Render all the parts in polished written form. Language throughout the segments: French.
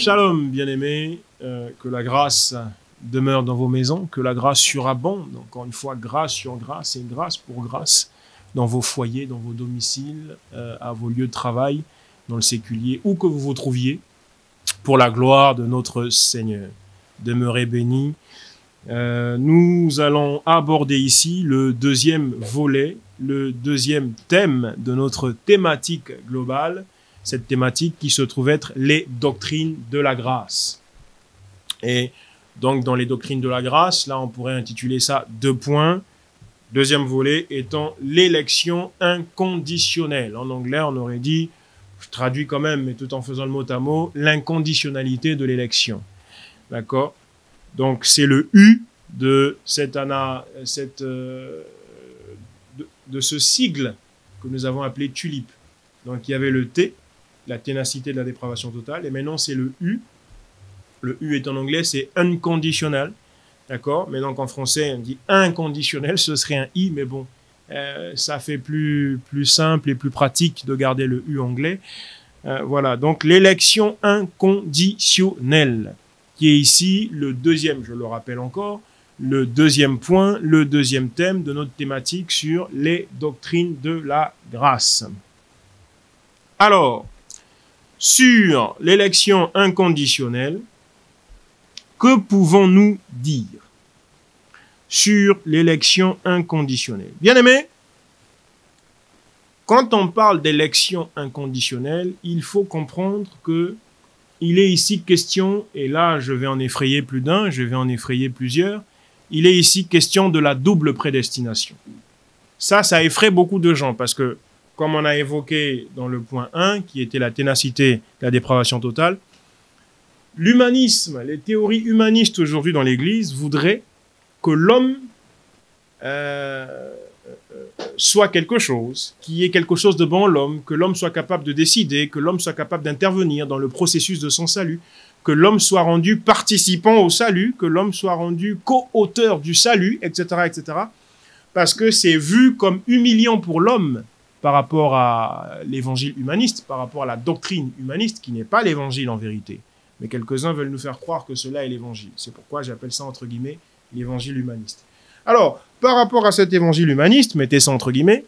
Shalom, bien-aimés, que la grâce demeure dans vos maisons, que la grâce surabonde, encore une fois, grâce sur grâce et grâce pour grâce, dans vos foyers, dans vos domiciles, à vos lieux de travail, dans le séculier, où que vous vous trouviez, pour la gloire de notre Seigneur. Demeurez bénis. Nous allons aborder ici le deuxième volet, le deuxième thème de notre thématique globale, cette thématique qui se trouve être les doctrines de la grâce. Et donc, dans les doctrines de la grâce, là, on pourrait intituler ça 2 points. Deuxième volet étant l'élection inconditionnelle. En anglais, on aurait dit, je traduis quand même, mais tout en faisant le mot à mot, l'inconditionnalité de l'élection. D'accord? Donc, c'est le U de de ce sigle que nous avons appelé tulipe. Donc, il y avait le T, la ténacité de la dépravation totale, et maintenant, c'est le U. Le U est en anglais, c'est unconditional. D'accord? Mais donc, en français, on dit inconditionnel, ce serait un I, mais bon, ça fait plus simple et plus pratique de garder le U anglais. Voilà, donc l'élection inconditionnelle, qui est ici le deuxième, je le rappelle encore, le deuxième point, le deuxième thème de notre thématique sur les doctrines de la grâce. Alors, sur l'élection inconditionnelle, que pouvons-nous dire sur l'élection inconditionnelle? Bien-aimés, quand on parle d'élection inconditionnelle, il faut comprendre que il est ici question, et là je vais en effrayer plus d'un, je vais en effrayer plusieurs, il est ici question de la double prédestination. Ça effraie beaucoup de gens parce que, comme on a évoqué dans le point 1, qui était la ténacité de la dépravation totale, l'humanisme, les théories humanistes aujourd'hui dans l'Église voudraient que l'homme soit quelque chose, qu'il y ait quelque chose de bon en l'homme, que l'homme soit capable de décider, que l'homme soit capable d'intervenir dans le processus de son salut, que l'homme soit rendu participant au salut, que l'homme soit rendu co-auteur du salut, etc., etc., parce que c'est vu comme humiliant pour l'homme par rapport à l'évangile humaniste, par rapport à la doctrine humaniste, qui n'est pas l'évangile en vérité. Mais quelques-uns veulent nous faire croire que cela est l'évangile. C'est pourquoi j'appelle ça, entre guillemets, l'évangile humaniste. Alors, par rapport à cet évangile humaniste, mettez ça entre guillemets,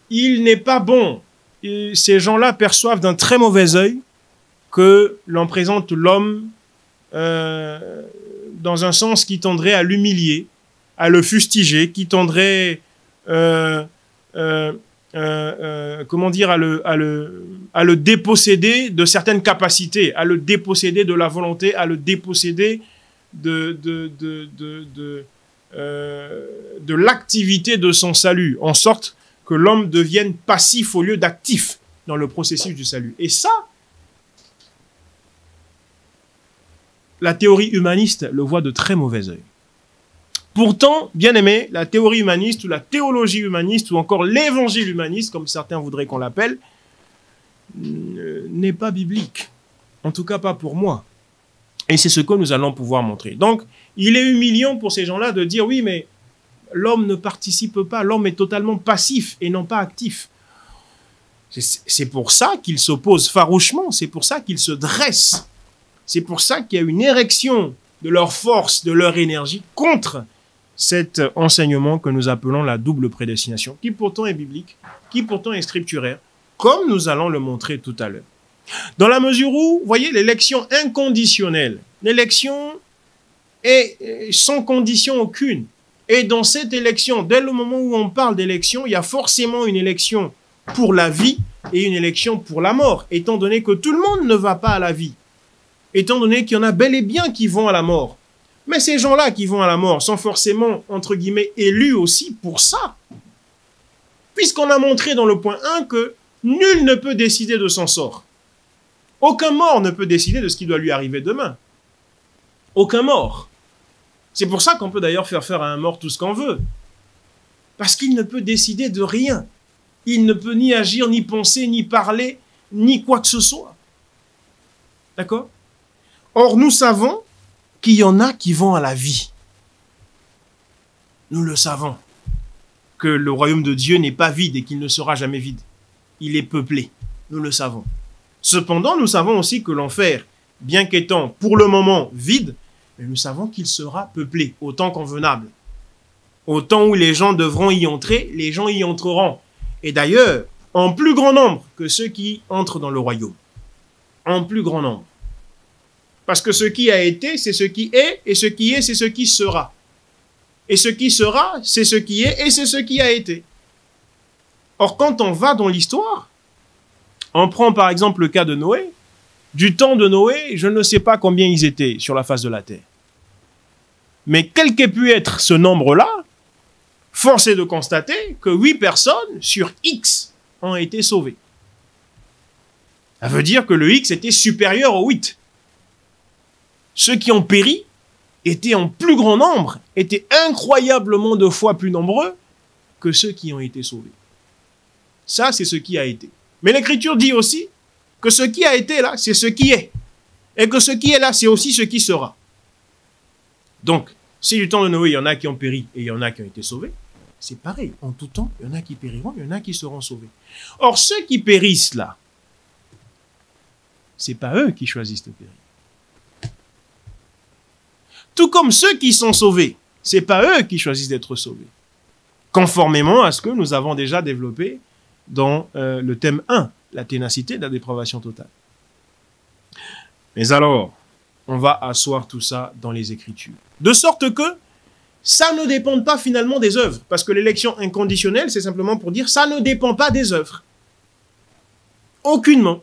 il n'est pas bon, et ces gens-là perçoivent d'un très mauvais œil que l'on présente l'homme dans un sens qui tendrait à l'humilier, à le fustiger, qui tendrait, comment dire, à le déposséder de certaines capacités, à le déposséder de la volonté, à le déposséder de l'activité de son salut, en sorte que l'homme devienne passif au lieu d'actif dans le processus du salut. Et ça, la théorie humaniste le voit de très mauvais œil. Pourtant, bien aimé, la théorie humaniste ou la théologie humaniste ou encore l'évangile humaniste, comme certains voudraient qu'on l'appelle, n'est pas biblique. En tout cas, pas pour moi. Et c'est ce que nous allons pouvoir montrer. Donc, il est humiliant pour ces gens-là de dire, oui, mais l'homme ne participe pas, l'homme est totalement passif et non pas actif. C'est pour ça qu'ils s'opposent farouchement, c'est pour ça qu'ils se dressent. C'est pour ça qu'il y a une érection de leur force, de leur énergie contre cet enseignement que nous appelons la double prédestination, qui pourtant est biblique, qui pourtant est scripturaire, comme nous allons le montrer tout à l'heure. Dans la mesure où, vous voyez, l'élection inconditionnelle, l'élection est sans condition aucune. Et dans cette élection, dès le moment où on parle d'élection, il y a forcément une élection pour la vie et une élection pour la mort, étant donné que tout le monde ne va pas à la vie, étant donné qu'il y en a bel et bien qui vont à la mort. Mais ces gens-là qui vont à la mort sont forcément, entre guillemets, élus aussi pour ça. Puisqu'on a montré dans le point 1 que nul ne peut décider de son sort. Aucun mort ne peut décider de ce qui doit lui arriver demain. Aucun mort. C'est pour ça qu'on peut d'ailleurs faire à un mort tout ce qu'on veut. Parce qu'il ne peut décider de rien. Il ne peut ni agir, ni penser, ni parler, ni quoi que ce soit. D'accord? Or, nous savons qu'il y en a qui vont à la vie. Nous le savons. Que le royaume de Dieu n'est pas vide et qu'il ne sera jamais vide. Il est peuplé. Nous le savons. Cependant, nous savons aussi que l'enfer, bien qu'étant pour le moment vide, mais nous savons qu'il sera peuplé au temps convenable. Au temps où les gens devront y entrer, les gens y entreront. Et d'ailleurs, en plus grand nombre que ceux qui entrent dans le royaume. En plus grand nombre. Parce que ce qui a été, c'est ce qui est, et ce qui est, c'est ce qui sera. Et ce qui sera, c'est ce qui est, et c'est ce qui a été. Or, quand on va dans l'histoire, on prend par exemple le cas de Noé. Du temps de Noé, je ne sais pas combien ils étaient sur la face de la terre. Mais quel qu'ait pu être ce nombre-là, force est de constater que 8 personnes sur X ont été sauvées. Ça veut dire que le X était supérieur au 8. Ceux qui ont péri étaient en plus grand nombre, étaient incroyablement de fois plus nombreux que ceux qui ont été sauvés. Ça, c'est ce qui a été. Mais l'Écriture dit aussi que ce qui a été là, c'est ce qui est. Et que ce qui est là, c'est aussi ce qui sera. Donc, si du temps de Noé, il y en a qui ont péri et il y en a qui ont été sauvés, c'est pareil. En tout temps, il y en a qui périront, il y en a qui seront sauvés. Or, ceux qui périssent là, c'est pas eux qui choisissent de périr. Tout comme ceux qui sont sauvés, c'est pas eux qui choisissent d'être sauvés. Conformément à ce que nous avons déjà développé dans le thème 1, la ténacité de la dépravation totale. Mais alors, on va asseoir tout ça dans les Écritures. De sorte que ça ne dépend pas finalement des œuvres. Parce que l'élection inconditionnelle, c'est simplement pour dire ça ne dépend pas des œuvres. Aucunement.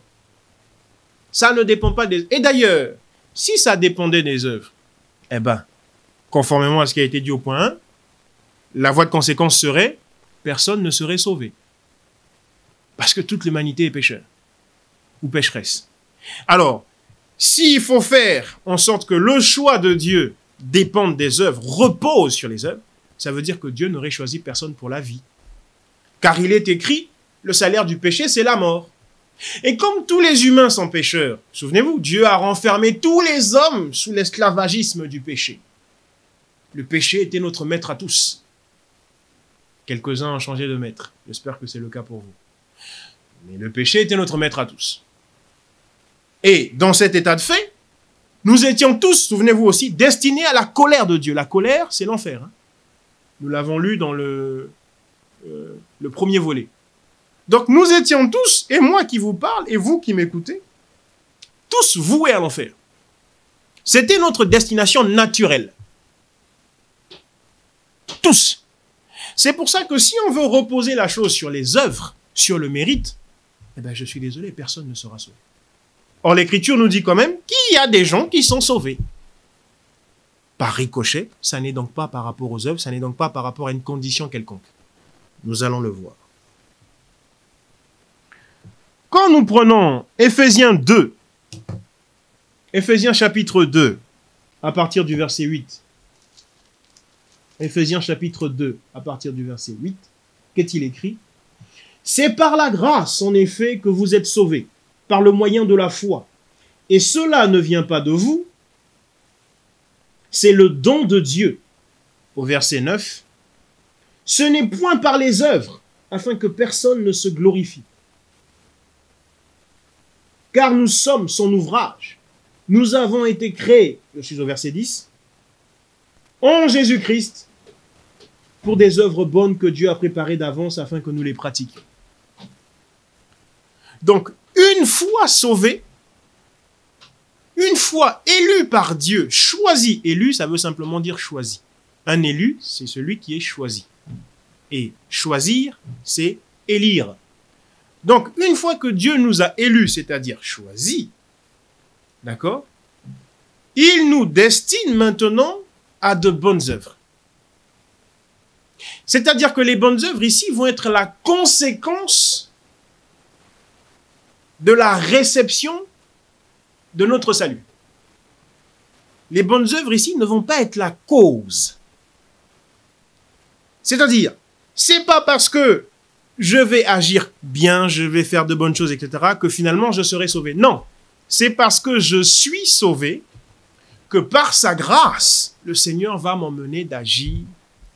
Ça ne dépend pas des... Et d'ailleurs, si ça dépendait des œuvres, eh bien, conformément à ce qui a été dit au point 1, la voie de conséquence serait, personne ne serait sauvé. Parce que toute l'humanité est pécheur. Ou pécheresse. Alors, s'il faut faire en sorte que le choix de Dieu dépende des œuvres, repose sur les œuvres, ça veut dire que Dieu n'aurait choisi personne pour la vie. Car il est écrit, le salaire du péché, c'est la mort. Et comme tous les humains sont pécheurs, souvenez-vous, Dieu a renfermé tous les hommes sous l'esclavagisme du péché. Le péché était notre maître à tous. Quelques-uns ont changé de maître. J'espère que c'est le cas pour vous. Mais le péché était notre maître à tous. Et dans cet état de fait, nous étions tous, souvenez-vous aussi, destinés à la colère de Dieu. La colère, c'est l'enfer. Hein. Nous l'avons lu dans le premier volet. Donc nous étions tous, et moi qui vous parle, et vous qui m'écoutez, tous voués à l'enfer. C'était notre destination naturelle. Tous. C'est pour ça que si on veut reposer la chose sur les œuvres, sur le mérite, eh bien je suis désolé, personne ne sera sauvé. Or l'Écriture nous dit quand même qu'il y a des gens qui sont sauvés. Par ricochet, ça n'est donc pas par rapport aux œuvres, ça n'est donc pas par rapport à une condition quelconque. Nous allons le voir. Quand nous prenons Éphésiens 2, Éphésiens chapitre 2, à partir du verset 8, Éphésiens chapitre 2, à partir du verset 8, qu'est-il écrit? C'est par la grâce, en effet, que vous êtes sauvés, par le moyen de la foi. Et cela ne vient pas de vous, c'est le don de Dieu. Au verset 9, ce n'est point par les œuvres, afin que personne ne se glorifie. Car nous sommes son ouvrage. Nous avons été créés, je suis au verset 10, en Jésus-Christ, pour des œuvres bonnes que Dieu a préparées d'avance afin que nous les pratiquions. Donc, une fois sauvé, une fois élu par Dieu, choisi, élu, ça veut simplement dire choisi. Un élu, c'est celui qui est choisi. Et choisir, c'est élire. Donc, une fois que Dieu nous a élus, c'est-à-dire choisis, d'accord, il nous destine maintenant à de bonnes œuvres. C'est-à-dire que les bonnes œuvres ici vont être la conséquence de la réception de notre salut. Les bonnes œuvres ici ne vont pas être la cause. C'est-à-dire, c'est pas parce que je vais agir bien, je vais faire de bonnes choses, etc., que finalement je serai sauvé. Non, c'est parce que je suis sauvé que par sa grâce, le Seigneur va m'emmener d'agir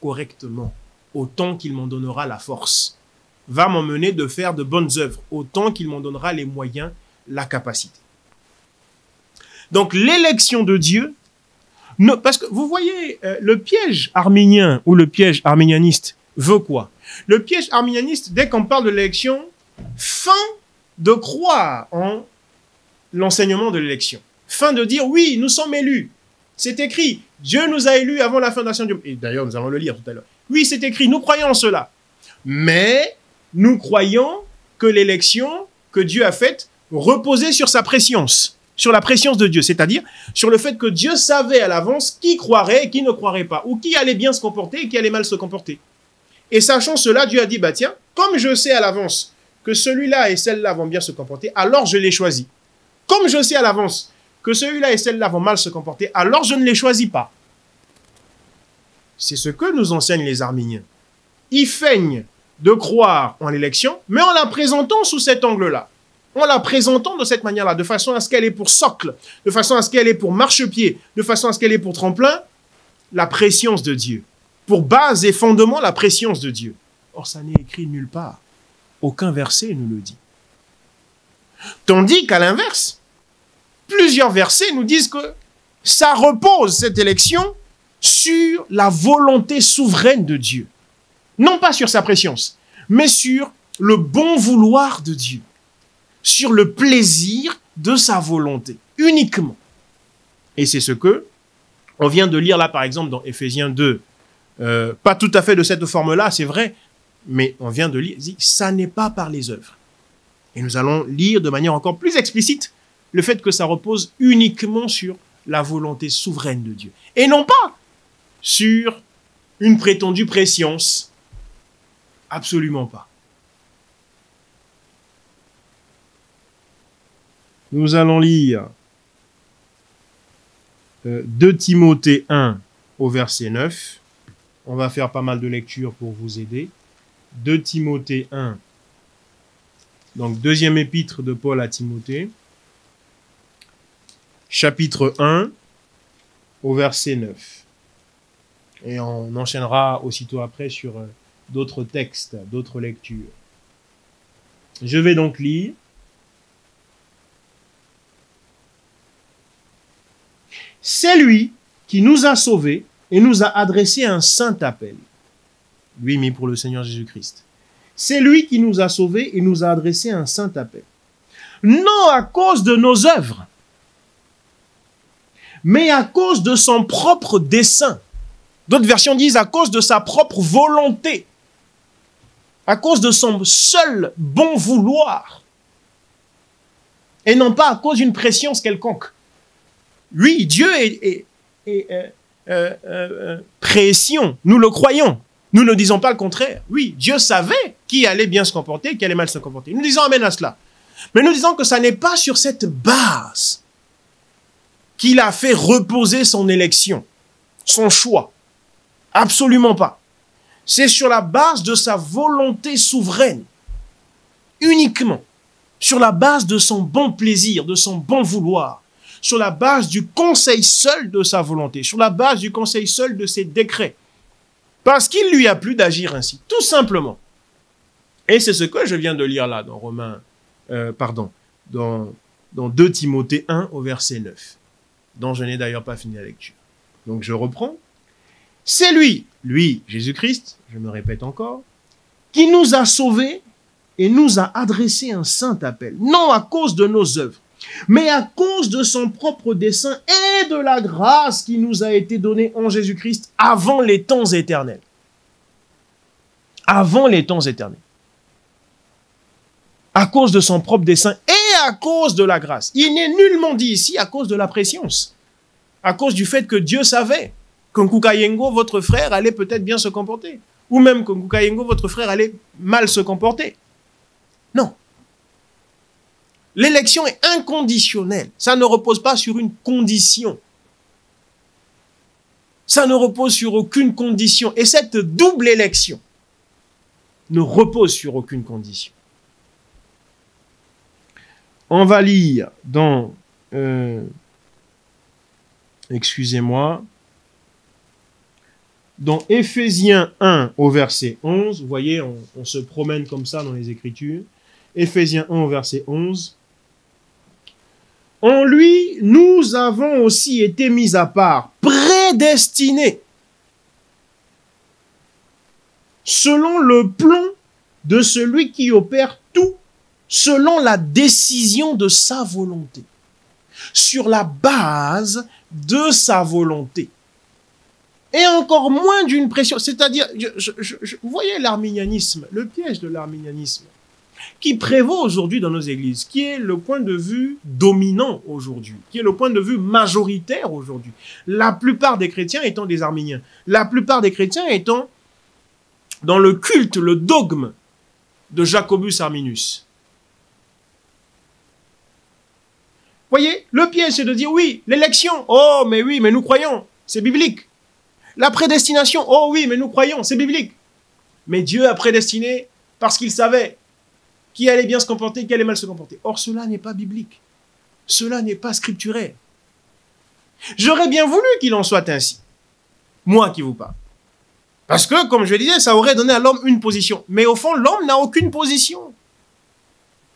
correctement, autant qu'il m'en donnera la force. Va m'emmener de faire de bonnes œuvres, autant qu'il m'en donnera les moyens, la capacité. Donc l'élection de Dieu, parce que vous voyez, le piège arménien ou le piège arménianiste veut quoi? Le piège arménianiste, dès qu'on parle de l'élection, fin de croire en l'enseignement de l'élection. Fin de dire, oui, nous sommes élus. C'est écrit, Dieu nous a élus avant la fondation du monde. Et d'ailleurs, nous allons le lire tout à l'heure. Oui, c'est écrit, nous croyons en cela. Mais nous croyons que l'élection que Dieu a faite reposait sur sa préscience, sur la préscience de Dieu, c'est-à-dire sur le fait que Dieu savait à l'avance qui croirait et qui ne croirait pas, ou qui allait bien se comporter et qui allait mal se comporter. Et sachant cela, Dieu a dit, bah tiens, comme je sais à l'avance que celui-là et celle-là vont bien se comporter, alors je les choisis. Comme je sais à l'avance que celui-là et celle-là vont mal se comporter, alors je ne les choisis pas. C'est ce que nous enseignent les Arméniens. Ils feignent de croire en l'élection, mais en la présentant sous cet angle-là. En la présentant de cette manière-là, de façon à ce qu'elle est pour socle, de façon à ce qu'elle est pour marchepied, de façon à ce qu'elle est pour tremplin, la préscience de Dieu. Pour base et fondement, la préscience de Dieu. Or, ça n'est écrit nulle part. Aucun verset nous le dit. Tandis qu'à l'inverse, plusieurs versets nous disent que ça repose, cette élection, sur la volonté souveraine de Dieu. Non pas sur sa préscience, mais sur le bon vouloir de Dieu. Sur le plaisir de sa volonté, uniquement. Et c'est ce que on vient de lire là, par exemple, dans Éphésiens 2. Pas tout à fait de cette forme-là, c'est vrai, mais on vient de lire, dit, ça n'est pas par les œuvres. Et nous allons lire de manière encore plus explicite le fait que ça repose uniquement sur la volonté souveraine de Dieu. Et non pas sur une prétendue préscience. Absolument pas. Nous allons lire 2 Timothée 1 au verset 9. On va faire pas mal de lectures pour vous aider. 2 Timothée 1. Donc, deuxième épître de Paul à Timothée. Chapitre 1 au verset 9. Et on enchaînera aussitôt après sur d'autres textes, d'autres lectures. Je vais donc lire. C'est lui qui nous a sauvés et nous a adressé un saint appel. Lui mis pour le Seigneur Jésus-Christ. C'est lui qui nous a sauvés et nous a adressé un saint appel. Non à cause de nos œuvres, mais à cause de son propre dessein. D'autres versions disent à cause de sa propre volonté, à cause de son seul bon vouloir, et non pas à cause d'une préscience quelconque. Oui, Dieu est prescient, nous le croyons. Nous ne disons pas le contraire. Oui, Dieu savait qui allait bien se comporter, qui allait mal se comporter. Nous disons amen à cela. Mais nous disons que ça n'est pas sur cette base qu'il a fait reposer son élection, son choix. Absolument pas. C'est sur la base de sa volonté souveraine, uniquement. Sur la base de son bon plaisir, de son bon vouloir. Sur la base du conseil seul de sa volonté. Sur la base du conseil seul de ses décrets. Parce qu'il lui a plu d'agir ainsi, tout simplement. Et c'est ce que je viens de lire là, dans 2 Timothée 1 au verset 9, dont je n'ai d'ailleurs pas fini la lecture. Donc je reprends. C'est lui, Jésus-Christ, je me répète encore, qui nous a sauvés et nous a adressé un saint appel, non à cause de nos œuvres, mais à cause de son propre dessein et de la grâce qui nous a été donnée en Jésus-Christ avant les temps éternels. Avant les temps éternels. À cause de son propre dessein et à cause de la grâce. Il n'est nullement dit ici à cause de la préscience. À cause du fait que Dieu savait que Nkukayengo, votre frère, allait peut-être bien se comporter. Ou même que Nkukayengo, votre frère, allait mal se comporter. Non. L'élection est inconditionnelle. Ça ne repose pas sur une condition. Ça ne repose sur aucune condition. Et cette double élection ne repose sur aucune condition. On va lire dans... excusez-moi. Dans Éphésiens 1 au verset 11. Vous voyez, on se promène comme ça dans les Écritures. Éphésiens 1 au verset 11. En lui, nous avons aussi été mis à part, prédestinés, selon le plan de celui qui opère tout, selon la décision de sa volonté, sur la base de sa volonté. Et encore moins d'une pression. C'est-à-dire, vous voyez l'arminianisme, le piège de l'arminianisme, qui prévaut aujourd'hui dans nos églises, qui est le point de vue dominant aujourd'hui, qui est le point de vue majoritaire aujourd'hui. La plupart des chrétiens étant des arminiens, la plupart des chrétiens étant dans le culte, le dogme de Jacobus Arminius. Voyez, le piège, c'est de dire, oui, l'élection, oh, mais oui, mais nous croyons, c'est biblique. La prédestination, oh oui, mais nous croyons, c'est biblique. Mais Dieu a prédestiné parce qu'il savait qui allait bien se comporter, qui allait mal se comporter. Or, cela n'est pas biblique. Cela n'est pas scripturaire. J'aurais bien voulu qu'il en soit ainsi. Moi qui vous parle. Parce que, comme je le disais, ça aurait donné à l'homme une position. Mais au fond, l'homme n'a aucune position.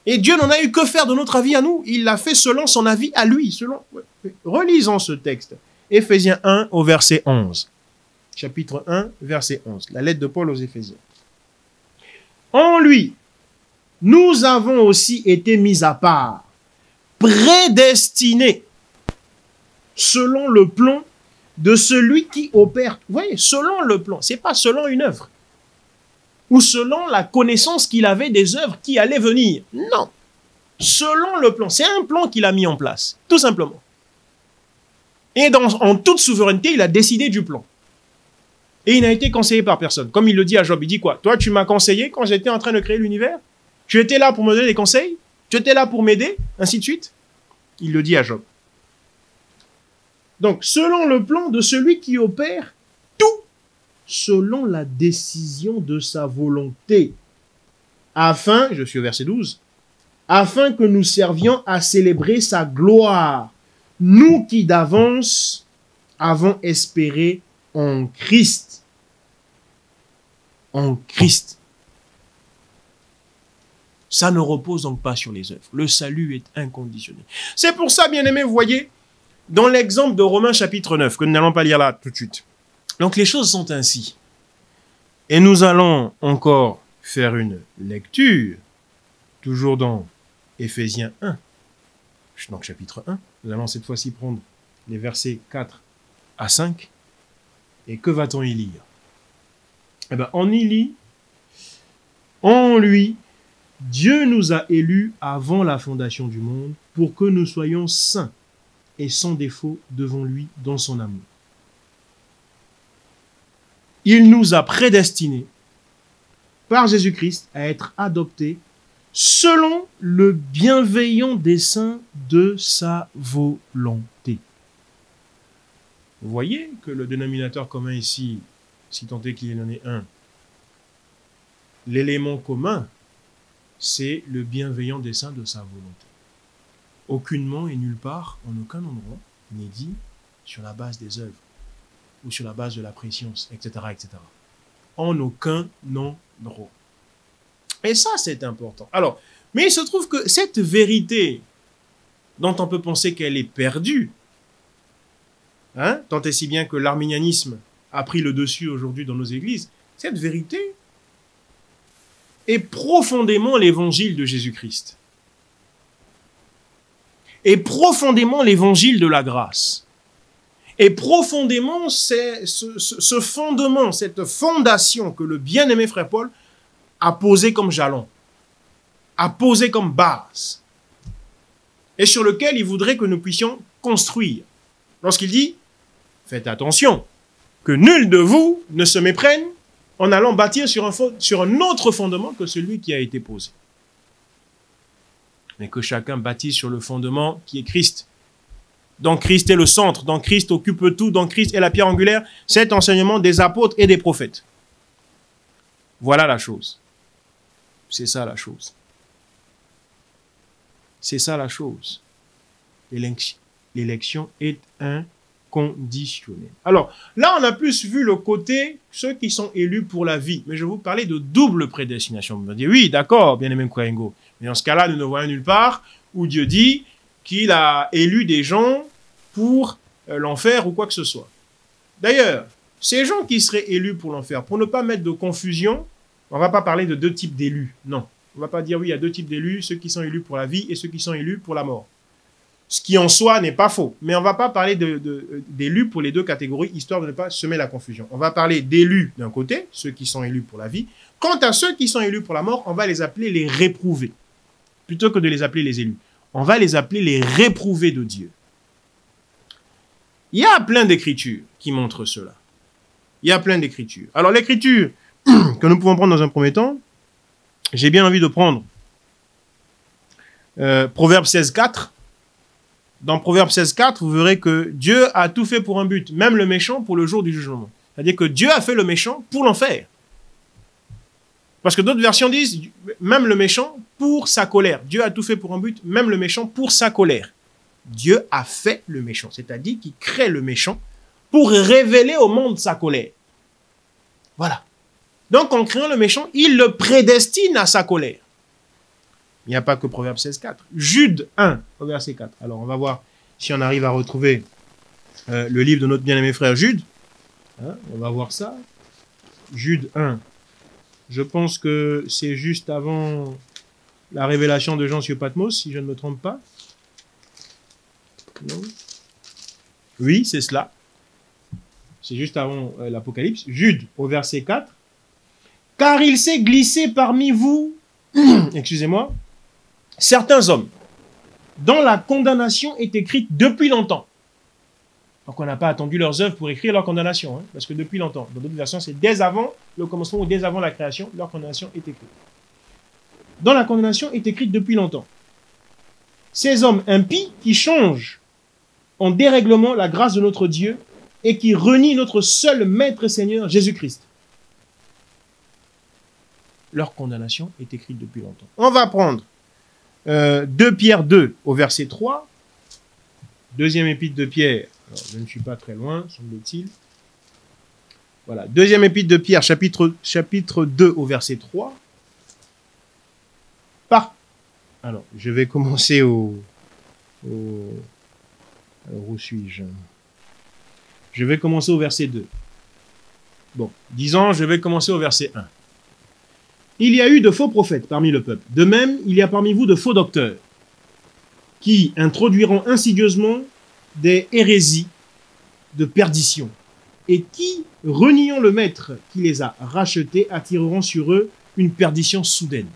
Et Dieu n'en a eu que faire de notre avis à nous. Il l'a fait selon son avis à lui. Relisons ce texte. Éphésiens 1 au verset 11. Chapitre 1, verset 11. La lettre de Paul aux Éphésiens. En lui, nous avons aussi été mis à part, prédestinés, selon le plan de celui qui opère. Vous voyez, selon le plan, c'est pas selon une œuvre, ou selon la connaissance qu'il avait des œuvres qui allaient venir. Non, selon le plan. C'est un plan qu'il a mis en place, tout simplement. Et en toute souveraineté, il a décidé du plan. Et il n'a été conseillé par personne. Comme il le dit à Job, il dit quoi? Toi, tu m'as conseillé quand j'étais en train de créer l'univers? Tu étais là pour me donner des conseils? Tu étais là pour m'aider? Ainsi de suite. Il le dit à Job. Donc, selon le plan de celui qui opère tout, selon la décision de sa volonté, afin, je suis au verset 12, afin que nous servions à célébrer sa gloire, nous qui d'avance avons espéré en Christ. En Christ. Ça ne repose donc pas sur les œuvres. Le salut est inconditionnel. C'est pour ça, bien-aimés, vous voyez, dans l'exemple de Romains chapitre 9, que nous n'allons pas lire là tout de suite. Donc les choses sont ainsi. Et nous allons encore faire une lecture, toujours dans Éphésiens 1, donc chapitre 1. Nous allons cette fois-ci prendre les versets 4 à 5. Et que va-t-on y lire? Eh bien, on y lit, en lui, Dieu nous a élus avant la fondation du monde pour que nous soyons saints et sans défaut devant lui dans son amour. Il nous a prédestinés par Jésus-Christ à être adoptés selon le bienveillant dessein de sa volonté. Vous voyez que le dénominateur commun ici, si tant est qu'il y en ait un, l'élément commun, c'est le bienveillant dessein de sa volonté. Aucunement et nulle part, en aucun endroit, n'est dit sur la base des œuvres ou sur la base de la préscience, etc., etc. En aucun endroit. Et ça, c'est important. Alors, mais il se trouve que cette vérité, dont on peut penser qu'elle est perdue, tant et si bien que l'arminianisme a pris le dessus aujourd'hui dans nos églises, cette vérité est profondément l'évangile de Jésus-Christ. Et profondément l'évangile de la grâce. Et profondément ce fondement, cette fondation que le bien-aimé frère Paul a posé comme jalon, a posé comme base, et sur lequel il voudrait que nous puissions construire. Lorsqu'il dit, faites attention, que nul de vous ne se méprenne en allant bâtir sur un autre fondement que celui qui a été posé. Mais que chacun bâtisse sur le fondement qui est Christ. Donc Christ est le centre, donc Christ occupe tout, donc Christ est la pierre angulaire, cet enseignement des apôtres et des prophètes. Voilà la chose. C'est ça la chose. C'est ça la chose. L'élection est inconditionnelle. Alors, là, on a plus vu le côté, ceux qui sont élus pour la vie. Mais je vais vous parler de double prédestination. Vous me dites, oui, d'accord, bien-aimé Mkwaengo. Mais dans ce cas-là, nous ne voyons nulle part où Dieu dit, qu'il a élu des gens pour l'enfer ou quoi que ce soit. D'ailleurs, ces gens qui seraient élus pour l'enfer, pour ne pas mettre de confusion, on ne va pas parler de deux types d'élus. Non. On ne va pas dire, oui, il y a deux types d'élus, ceux qui sont élus pour la vie et ceux qui sont élus pour la mort. Ce qui en soi n'est pas faux. Mais on ne va pas parler d'élus pour les deux catégories, histoire de ne pas semer la confusion. On va parler d'élus d'un côté, ceux qui sont élus pour la vie. Quant à ceux qui sont élus pour la mort, on va les appeler les réprouvés. Plutôt que de les appeler les élus. On va les appeler les réprouvés de Dieu. Il y a plein d'écritures qui montrent cela. Il y a plein d'écritures. Alors l'écriture que nous pouvons prendre dans un premier temps, j'ai bien envie de prendre Proverbe 16,4. Dans Proverbe 16,4, vous verrez que Dieu a tout fait pour un but, même le méchant pour le jour du jugement. C'est-à-dire que Dieu a fait le méchant pour l'enfer. Parce que d'autres versions disent, même le méchant pour sa colère. Dieu a tout fait pour un but, même le méchant pour sa colère. Dieu a fait le méchant, c'est-à-dire qu'il crée le méchant pour révéler au monde sa colère. Voilà. Donc, en créant le méchant, il le prédestine à sa colère. Il n'y a pas que Proverbe 16,4. Jude 1, au verset 4. Alors, on va voir si on arrive à retrouver le livre de notre bien-aimé frère Jude. Hein, on va voir ça. Jude 1. Je pense que c'est juste avant la révélation de Jean sur Patmos, si je ne me trompe pas. Non. Oui, c'est cela. C'est juste avant l'Apocalypse. Jude, au verset 4. Car il s'est glissé parmi vous, excusez-moi, certains hommes, dont la condamnation est écrite depuis longtemps. Donc on n'a pas attendu leurs œuvres pour écrire leur condamnation, hein, parce que depuis longtemps. Dans d'autres versions, c'est dès avant le commencement ou dès avant la création, leur condamnation est écrite. Dont la condamnation est écrite depuis longtemps. Ces hommes impies qui changent en dérèglement la grâce de notre Dieu et qui renient notre seul Maître et Seigneur, Jésus-Christ. Leur condamnation est écrite depuis longtemps. On va prendre 2 Pierre 2 au verset 3. Deuxième épître de Pierre. Alors, je ne suis pas très loin, semble-t-il. Voilà. Deuxième épître de Pierre, chapitre 2 au verset 3. Alors, je vais commencer Alors, où suis-je? Je vais commencer au verset 2. Bon, disons, je vais commencer au verset 1. Il y a eu de faux prophètes parmi le peuple. De même, il y a parmi vous de faux docteurs qui introduiront insidieusement des hérésies de perdition et qui, reniant le maître qui les a rachetés, attireront sur eux une perdition soudaine.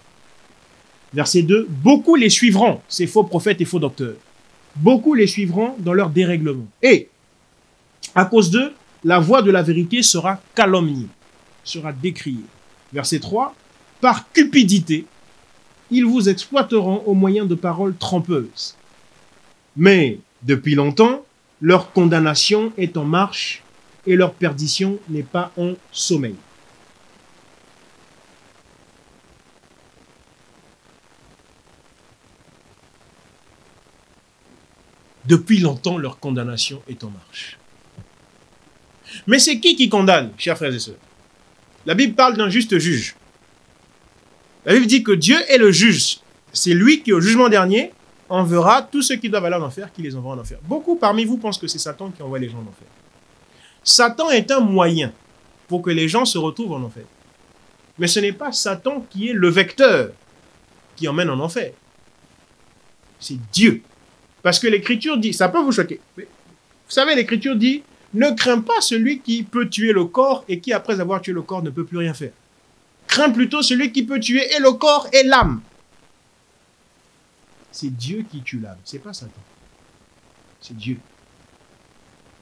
Verset 2. Beaucoup les suivront, ces faux prophètes et faux docteurs. Beaucoup les suivront dans leur dérèglement. Et, à cause d'eux, la voix de la vérité sera calomniée, sera décriée. Verset 3. Par cupidité, ils vous exploiteront au moyen de paroles trompeuses. Mais, depuis longtemps, leur condamnation est en marche et leur perdition n'est pas en sommeil. Depuis longtemps, leur condamnation est en marche. Mais c'est qui condamne, chers frères et sœurs? La Bible parle d'un juste juge. La Bible dit que Dieu est le juge. C'est lui qui, au jugement dernier, enverra tous ceux qui doivent aller en enfer, qui les envoie en enfer. Beaucoup parmi vous pensent que c'est Satan qui envoie les gens en enfer. Satan est un moyen pour que les gens se retrouvent en enfer. Mais ce n'est pas Satan qui est le vecteur qui emmène en enfer. C'est Dieu. Parce que l'Écriture dit, ça peut vous choquer. Vous savez, l'Écriture dit, ne crains pas celui qui peut tuer le corps et qui, après avoir tué le corps, ne peut plus rien faire. Crains plutôt celui qui peut tuer et le corps et l'âme. C'est Dieu qui tue l'âme, c'est pas Satan. C'est Dieu.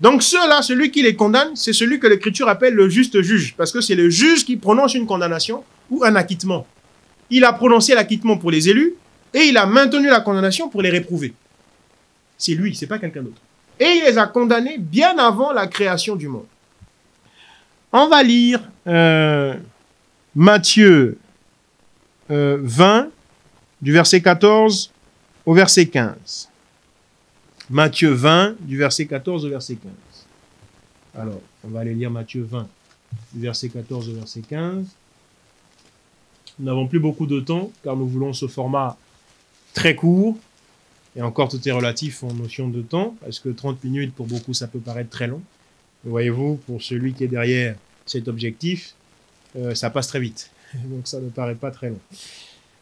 Donc ceux-là, celui qui les condamne, c'est celui que l'Écriture appelle le juste juge. Parce que c'est le juge qui prononce une condamnation ou un acquittement. Il a prononcé l'acquittement pour les élus et il a maintenu la condamnation pour les réprouvés. C'est lui, c'est pas quelqu'un d'autre. Et il les a condamnés bien avant la création du monde. On va lire Matthieu 20, du verset 14 au verset 15. Matthieu 20, du verset 14 au verset 15. Alors, on va aller lire Matthieu 20, du verset 14 au verset 15. Nous n'avons plus beaucoup de temps, car nous voulons ce format très court. Et encore, tout est relatif en notion de temps, parce que 30 minutes, pour beaucoup, ça peut paraître très long. Mais voyez-vous, pour celui qui est derrière cet objectif, ça passe très vite. Donc ça ne paraît pas très long.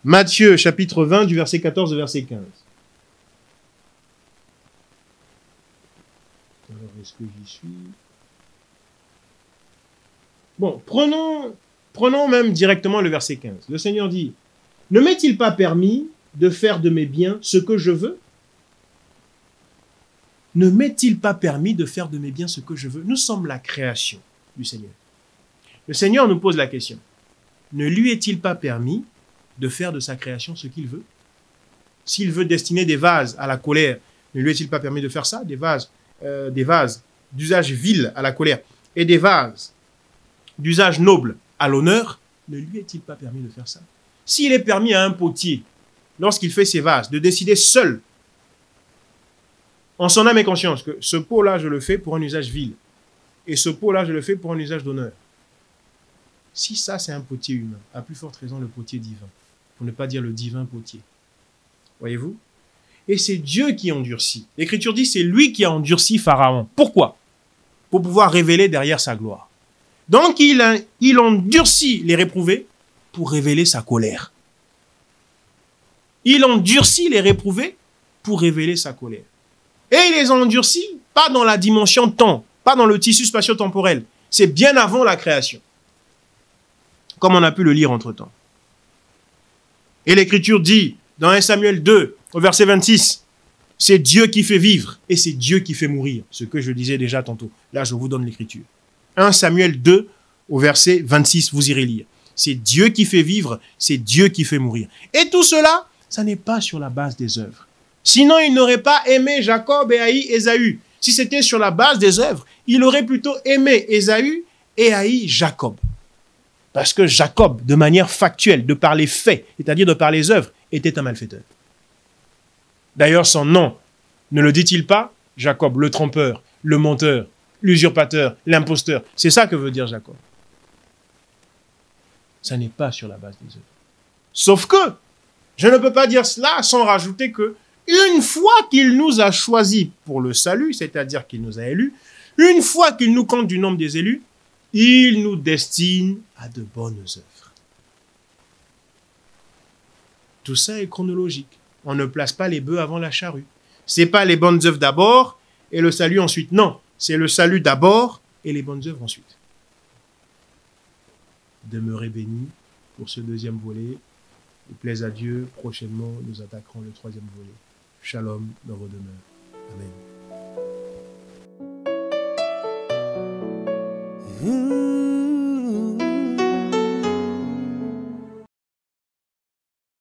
Matthieu, chapitre 20, du verset 14 au verset 15. Alors, est-ce que j'y suis? Bon, prenons même directement le verset 15. Le Seigneur dit, « Ne m'est-il pas permis de faire de mes biens ce que je veux? Ne m'est-il pas permis de faire de mes biens ce que je veux? » Nous sommes la création du Seigneur. Le Seigneur nous pose la question. Ne lui est-il pas permis de faire de sa création ce qu'il veut? S'il veut destiner des vases à la colère, ne lui est-il pas permis de faire ça? Des vases d'usage vil à la colère et des vases d'usage noble à l'honneur, ne lui est-il pas permis de faire ça? S'il est permis à un potier, lorsqu'il fait ses vases, de décider seul, en son âme et conscience, que ce pot-là, je le fais pour un usage vil, et ce pot-là, je le fais pour un usage d'honneur. Si ça, c'est un potier humain, à plus forte raison le potier divin, pour ne pas dire le divin potier. Voyez-vous? Et c'est Dieu qui endurcit. L'Écriture dit, c'est lui qui a endurci Pharaon. Pourquoi? Pour pouvoir révéler derrière sa gloire. Donc, il endurcit les réprouvés pour révéler sa colère. Il endurcit les réprouvés pour révéler sa colère. Et il les endurcit pas dans la dimension temps, pas dans le tissu spatio-temporel. C'est bien avant la création. Comme on a pu le lire entre-temps. Et l'Écriture dit, dans 1 Samuel 2, au verset 26, c'est Dieu qui fait vivre et c'est Dieu qui fait mourir. Ce que je disais déjà tantôt. Là, je vous donne l'Écriture. 1 Samuel 2, au verset 26, vous irez lire. C'est Dieu qui fait vivre, c'est Dieu qui fait mourir. Et tout cela, ça n'est pas sur la base des œuvres. Sinon, il n'aurait pas aimé Jacob et haï Ésaü. Si c'était sur la base des œuvres, il aurait plutôt aimé Ésaü et haï Jacob. Parce que Jacob, de manière factuelle, de par les faits, c'est-à-dire de par les œuvres, était un malfaiteur. D'ailleurs, son nom, ne le dit-il pas? Jacob, le trompeur, le menteur, l'usurpateur, l'imposteur. C'est ça que veut dire Jacob. Ça n'est pas sur la base des œuvres. Sauf que, je ne peux pas dire cela sans rajouter que, une fois qu'il nous a choisis pour le salut, c'est-à-dire qu'il nous a élus, une fois qu'il nous compte du nombre des élus, il nous destine à de bonnes œuvres. Tout ça est chronologique. On ne place pas les bœufs avant la charrue. C'est pas les bonnes œuvres d'abord et le salut ensuite. Non, c'est le salut d'abord et les bonnes œuvres ensuite. Demeurez bénis pour ce deuxième volet. Il plaise à Dieu, prochainement nous attaquerons le troisième volet. Shalom dans vos demeures. Amen.